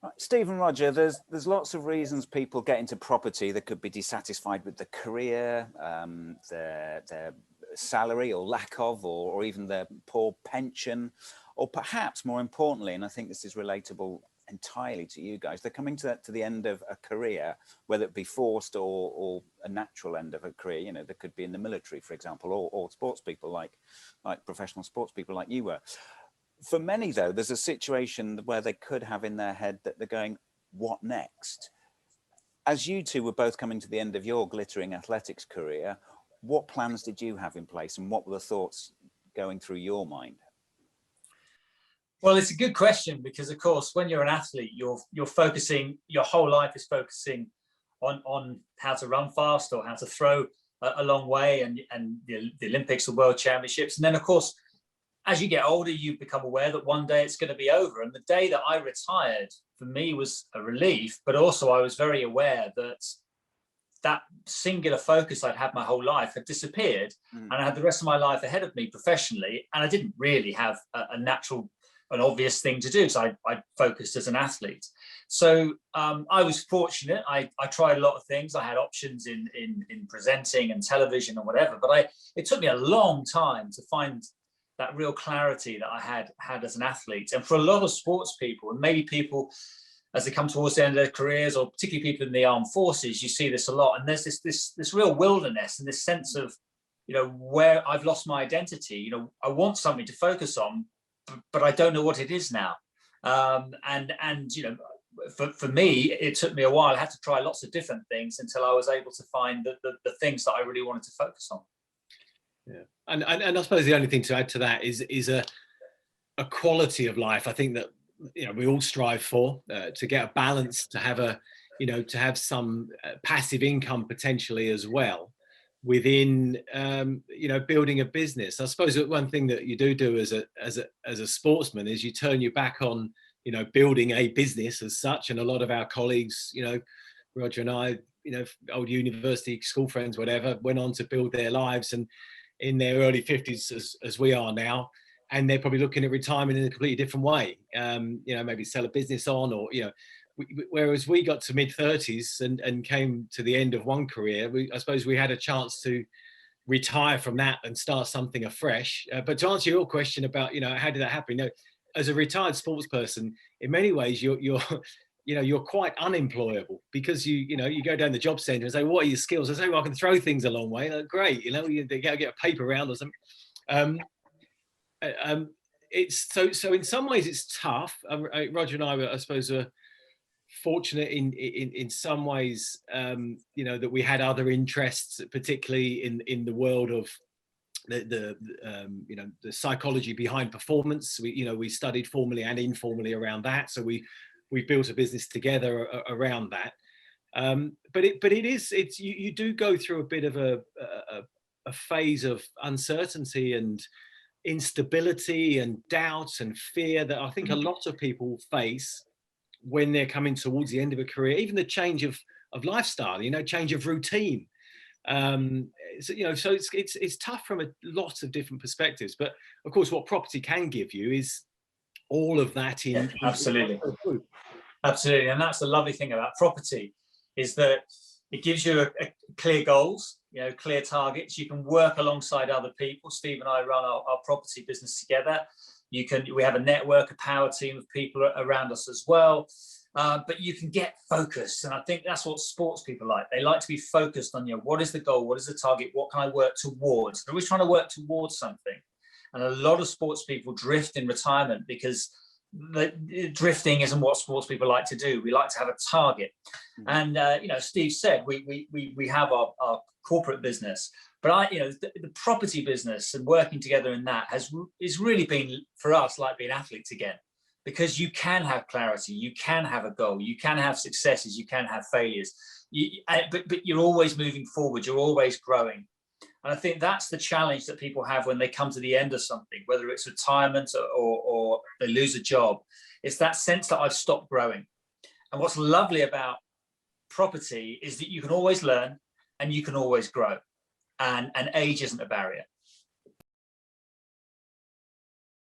Right, Steve and Roger, there's lots of reasons people get into property. They could be dissatisfied with the career, their salary or lack of, or even their poor pension, or perhaps more importantly, and I think this is relatable entirely to you guys, they're coming to the end of a career, whether it be forced or a natural end of a career. You know, they could be in the military, for example, or sports people like professional sports people like you were. For many, though, there's a situation where they could have in their head that they're going, what next? As you two were both coming to the end of your glittering athletics career, what plans did you have in place and what were the thoughts going through your mind? Well, it's a good question because, of course, when you're an athlete, you're focusing, your whole life is focusing on how to run fast or how to throw a long way, and the Olympics, the World Championships. And then, of course, as you get older, you become aware that one day it's going to be over. And the day that I retired, for me, was a relief, but also I was very aware that that singular focus I'd had my whole life had disappeared, and I had the rest of my life ahead of me professionally, and I didn't really have an obvious thing to do, so I focused as an athlete. So I was fortunate. I tried a lot of things. I had options in presenting and television and whatever, but it took me a long time to find that real clarity that I had as an athlete. And for a lot of sports people, and maybe people as they come towards the end of their careers, or particularly people in the armed forces, you see this a lot. And there's this real wilderness and this sense of, you know, where I've lost my identity. You know, I want something to focus on, but I don't know what it is now. And you know, for me, it took me a while. I had to try lots of different things until I was able to find the things that I really wanted to focus on. Yeah, and I suppose the only thing to add to that is a quality of life. I think that, you know, we all strive for to get a balance, to have to have some passive income potentially as well within building a business. I suppose that one thing that you do as a sportsman is you turn your back on building a business as such. And a lot of our colleagues, Roger and I, old university school friends, whatever, went on to build their lives and in their early 50s as we are now, and they're probably looking at retirement in a completely different way. Maybe sell a business on, or whereas we got to mid-30s and came to the end of one career, I suppose we had a chance to retire from that and start something afresh. But to answer your question about how did that happen, as a retired sports person, in many ways you're quite unemployable, because you go down the job centre and say, what are your skills? I say, well, I can throw things a long way. Like, great, you go get a paper round or something. It's so in some ways it's tough. Roger and I suppose are fortunate in some ways, that we had other interests, particularly in the world of the psychology behind performance. We studied formally and informally around that, so we built a business together around that. But you do go through a bit of a phase of uncertainty and instability and doubt and fear that I think a lot of people face when they're coming towards the end of a career, even the change of lifestyle, change of routine. So it's tough from a lot of different perspectives. But of course, what property can give you is all of that in. Yeah, absolutely. Absolutely. And that's the lovely thing about property, is that it gives you a clear goals, clear targets. You can work alongside other people. Steve and I run our property business together. We have a network, a power team of people around us as well. But you can get focused. And I think that's what sports people like. They like to be focused on, what is the goal? What is the target? What can I work towards? They're always trying to work towards something. And a lot of sports people drift in retirement because drifting isn't what sports people like to do. We like to have a target. And, Steve said, we have our corporate business, but the property business and working together in that is really been for us like being athletes again, because you can have clarity, you can have a goal, you can have successes, you can have failures, but you're always moving forward, you're always growing. And I think that's the challenge that people have when they come to the end of something, whether it's retirement or they lose a job. It's that sense that I've stopped growing. And what's lovely about property is that you can always learn and you can always grow. And age isn't a barrier.